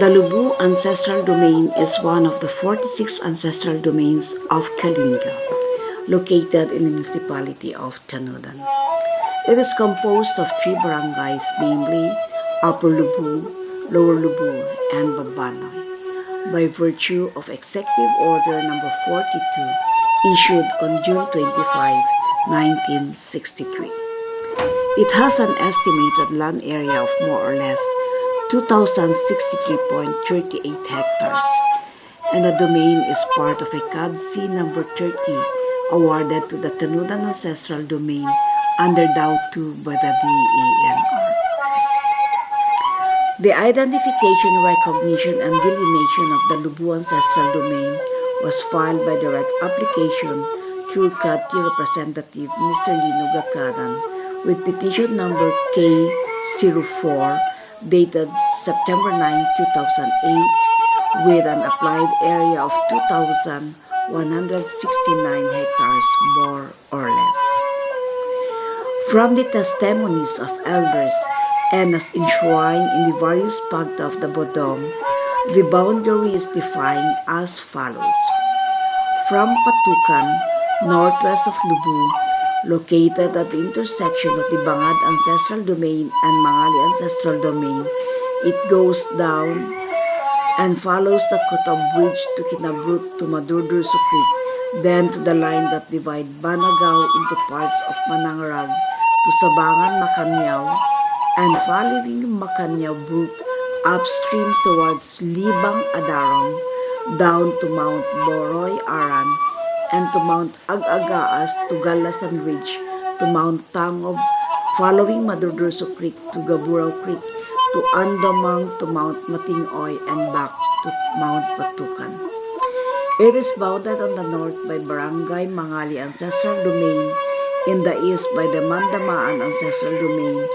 The Lubo ancestral domain is one of the 46 ancestral domains of Kalinga, located in the municipality of Tanudan. It is composed of 3 barangays, namely Upper Lubo, Lower Lubo, and Babanoy, by virtue of Executive Order Number 42 issued on June 25, 1963. It has an estimated land area of more or less 2,063.38 hectares, and the domain is part of a CAD-C number 30 awarded to the Tanudan Ancestral Domain under DAO 2 by the DENR. The identification, recognition, and delineation of the Lubo Ancestral Domain was filed by direct application through CAD-T Representative Mr. Lino Gakadan with petition number K04 dated September 9, 2008 with an applied area of 2,169 hectares more or less. From the testimonies of elders and as enshrined in the various pagta of the Bodong, the boundary is defined as follows. From Patukan, northwest of Lubo, located at the intersection of the Bangad Ancestral Domain and Mangali Ancestral Domain, it goes down and follows the Kotab Bridge to Kinabrut to Madurdurso Creek, then to the line that divides Banagaw into parts of Manangrag to Sabangan, Macanyao, and following Macanyao Brook upstream towards Libang Adarong, down to Mount Boroy Aran, and to Mount Ag-Agaas to Galasan Ridge to Mount Tangob, following Madurdurso Creek to Gaburao Creek to Andomang to Mount Matingoy and back to Mount Patukan. It is bounded on the north by Barangay Mangali Ancestral Domain, in the east by the Mandamaan Ancestral Domain,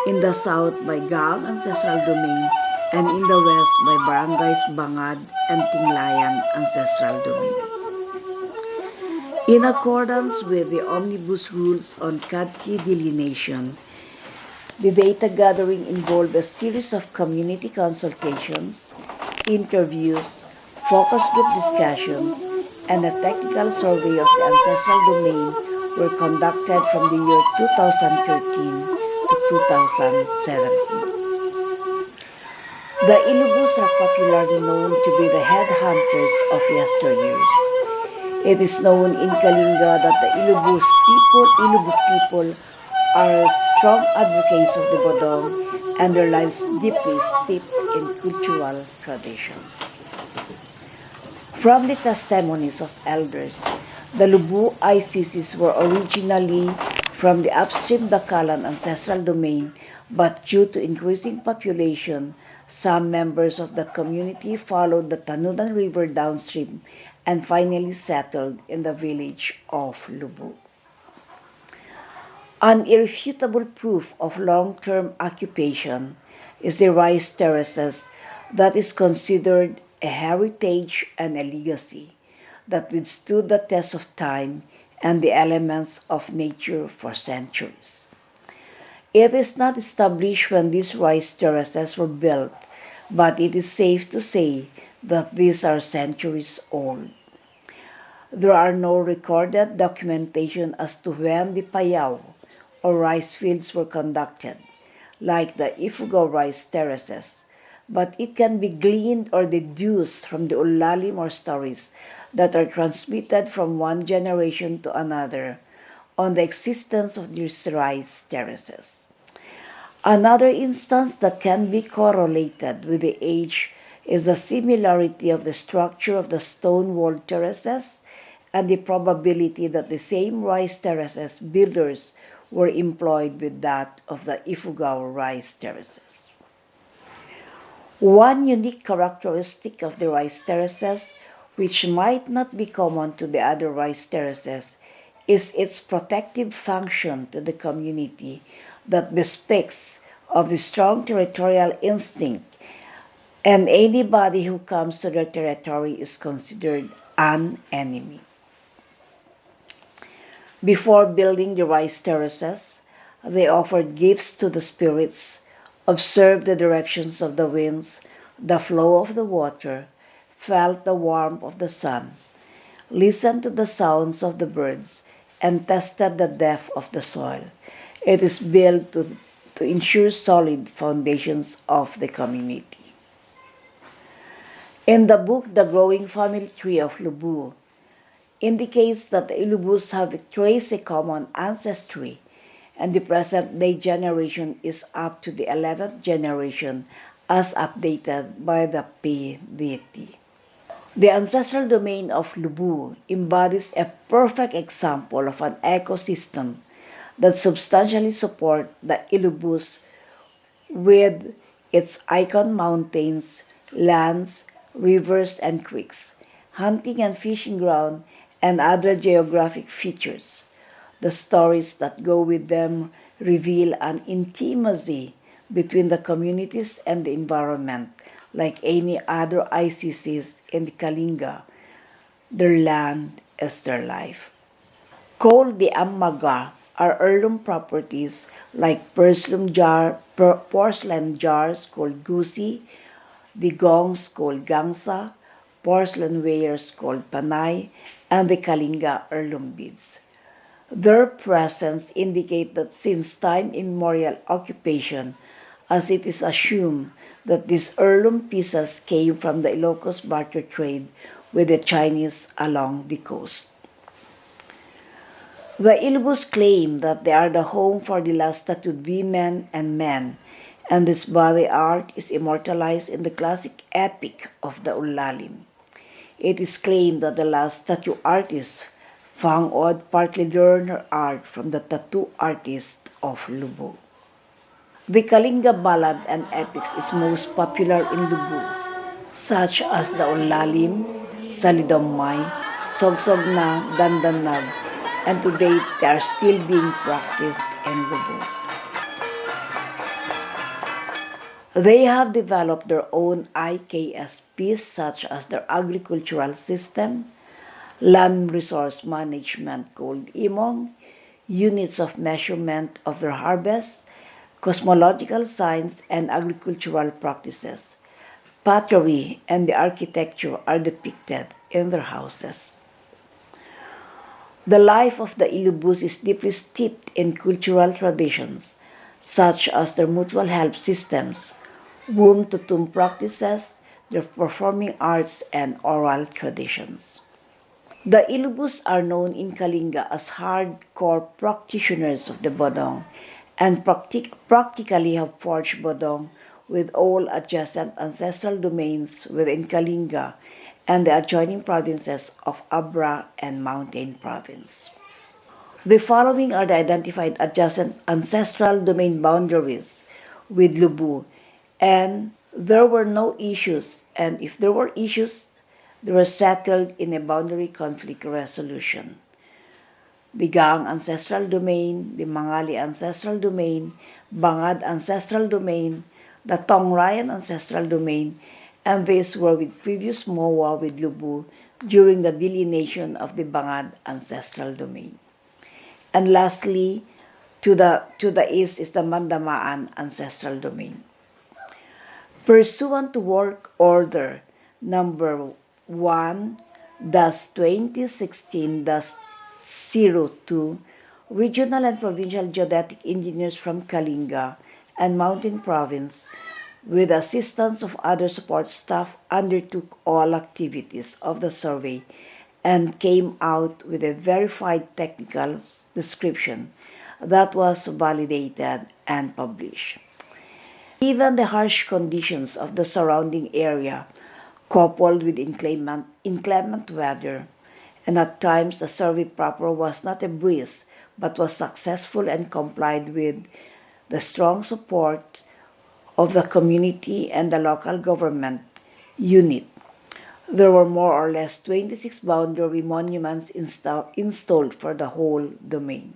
in the south by Gaang Ancestral Domain, and in the west by Barangays Bangad and Tinglayan Ancestral Domain. In accordance with the Omnibus Rules on CAD-T delineation, the data gathering involved a series of community consultations, interviews, focus group discussions, and a technical survey of the ancestral domain were conducted from the year 2013 to 2017. The Ilubus are popularly known to be the headhunters of yesteryears. It is known in Kalinga that the Ilubu people are strong advocates of the Bodong and their lives deeply steeped in cultural traditions. From the testimonies of elders, the Lubu ICCs were originally from the upstream Bakalan ancestral domain, but due to increasing population, some members of the community followed the Tanudan River downstream and finally settled in the village of Lubo. An irrefutable proof of long-term occupation is the rice terraces that is considered a heritage and a legacy that withstood the test of time and the elements of nature for centuries. It is not established when these rice terraces were built, but it is safe to say that these are centuries old. There are no recorded documentation as to when the payaw or rice fields were conducted, like the Ifugao rice terraces, but it can be gleaned or deduced from the ulalim or stories that are transmitted from one generation to another on the existence of these rice terraces. Another instance that can be correlated with the age is the similarity of the structure of the stone-walled terraces and the probability that the same rice terraces builders were employed with that of the Ifugao rice terraces. One unique characteristic of the rice terraces, which might not be common to the other rice terraces, is its protective function to the community that bespeaks of the strong territorial instinct, and anybody who comes to their territory is considered an enemy. Before building the rice terraces, they offered gifts to the spirits, observed the directions of the winds, the flow of the water, felt the warmth of the sun, listened to the sounds of the birds, and tested the depth of the soil. It is built to ensure solid foundations of the community. In the book The Growing Family Tree of Lubo, indicates that the Ilubus have traced a common ancestry, and the present-day generation is up to the 11th generation as updated by the PDT. The ancestral domain of Lubo embodies a perfect example of an ecosystem that substantially supports the Ilubus with its icon mountains, lands, rivers, and creeks, hunting and fishing ground, and other geographic features. The stories that go with them reveal an intimacy between the communities and the environment, like any other ICCs in the Kalinga. Their land is their life. Called the Amaga are heirloom properties like porcelain jars called gusi, the gongs called gangsa, porcelain wares called panay, and the Kalinga heirloom beads. Their presence indicate that since time immemorial occupation, as it is assumed that these heirloom pieces came from the Ilocos barter trade with the Chinese along the coast. The Ilbus claim that they are the home for the last tattooed women and men, and this body art is immortalized in the classic epic of the Ulalim. It is claimed that the last tattoo artist, Fang Od, partly learned her art from the tattoo artist of Lubo. The Kalinga ballad and epics is most popular in Lubo, such as the Ulalim, Salidammay, Sogsog na, Dandanag, and to date they are still being practiced in Lubo. They have developed their own IKSPs such as their agricultural system, land resource management called IMONG, units of measurement of their harvest, cosmological science, and agricultural practices. Pottery and the architecture are depicted in their houses. The life of the Ilubus is deeply steeped in cultural traditions, such as their mutual help systems, womb-to-tomb practices, their performing arts, and oral traditions. The Ilubus are known in Kalinga as hardcore practitioners of the bodong and practically have forged bodong with all adjacent ancestral domains within Kalinga and the adjoining provinces of Abra and Mountain Province. The following are the identified adjacent ancestral domain boundaries with Lubu, and there were no issues, and if there were issues, they were settled in a boundary conflict resolution. The Gang Ancestral Domain, the Mangali Ancestral Domain, Bangad Ancestral Domain, the Tongrayan Ancestral Domain, and these were with previous MOA with Lubu during the delineation of the Bangad Ancestral Domain. And lastly, to the east is the Mandamaan Ancestral Domain. Pursuant to Work Order number 1-2016-02, regional and provincial geodetic engineers from Kalinga and Mountain Province, with the assistance of other support staff, undertook all activities of the survey and came out with a verified technical description that was validated and published. Given the harsh conditions of the surrounding area, coupled with inclement weather, and at times the survey proper was not a breeze but was successful and complied with the strong support of the community and the local government unit. There were more or less 26 boundary monuments installed for the whole domain.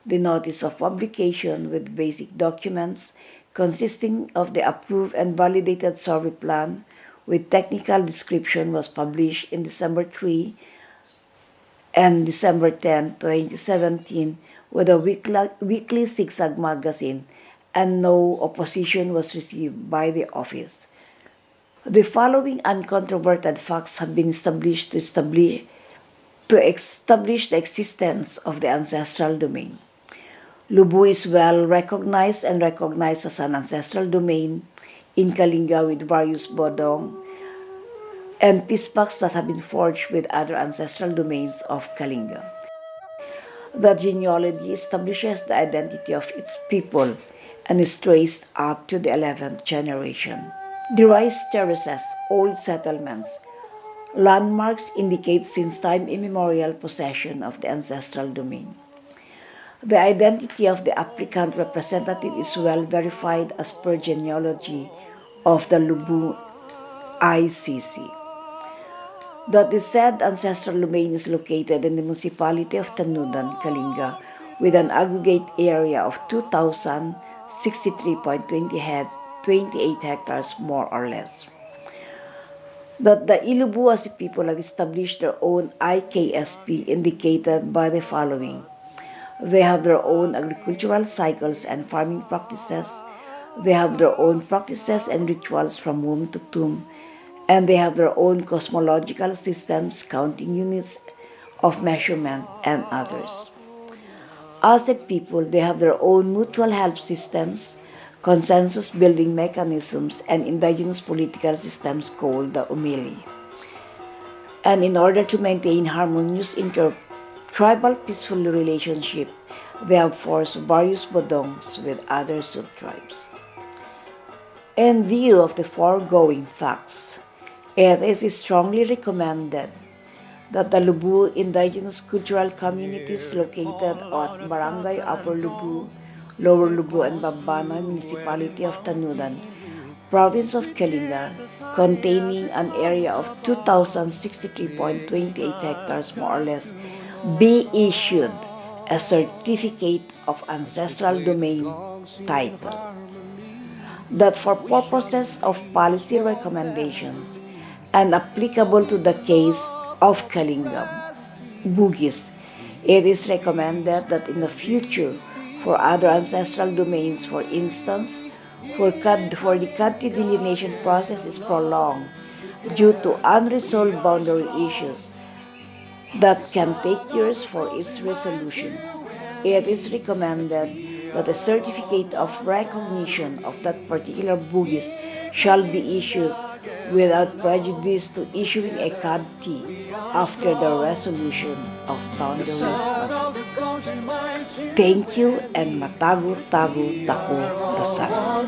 The notice of publication with basic documents consisting of the approved and validated survey plan with technical description was published in December 3 and December 10, 2017 with a weekly zigzag magazine, and no opposition was received by the office. The following uncontroverted facts have been established to establish the existence of the ancestral domain. Lubo is well recognized and recognized as an ancestral domain in Kalinga with various bodong and peace pacts that have been forged with other ancestral domains of Kalinga. The genealogy establishes the identity of its people and is traced up to the 11th generation. The rice terraces, old settlements, landmarks indicate since time immemorial possession of the ancestral domain. The identity of the applicant representative is well verified as per genealogy of the Lubu ICC. That the said ancestral domain is located in the municipality of Tanudan, Kalinga, with an aggregate area of 2,063.28 hectares more or less. That the Ilubuasi people have established their own IKSP indicated by the following. They have their own agricultural cycles and farming practices. They have their own practices and rituals from womb to tomb. And they have their own cosmological systems, counting units of measurement, and others. As a people, they have their own mutual help systems, consensus-building mechanisms, and indigenous political systems called the umili. And in order to maintain harmonious inter-tribal peaceful relationship, they have forced various bodongs with other subtribes. In view of the foregoing facts, it is strongly recommended that the Lubu indigenous cultural communities located at Barangay Upper Lubu, Lower Lubu, and Bambanoy Municipality of Tanudan, Province of Kalinga, containing an area of 2,063.28 hectares more or less, be issued a certificate of ancestral domain title. That for purposes of policy recommendations and applicable to the case of Kalinga, Bugis, it is recommended that in the future, for other ancestral domains, for instance, for the country delineation process is prolonged due to unresolved boundary issues that can take years for its resolutions, it is recommended that a certificate of recognition of that particular Bugis shall be issued without prejudice to issuing a CAD-T after the resolution of boundary process. Thank you and matago-tago tako Losarno.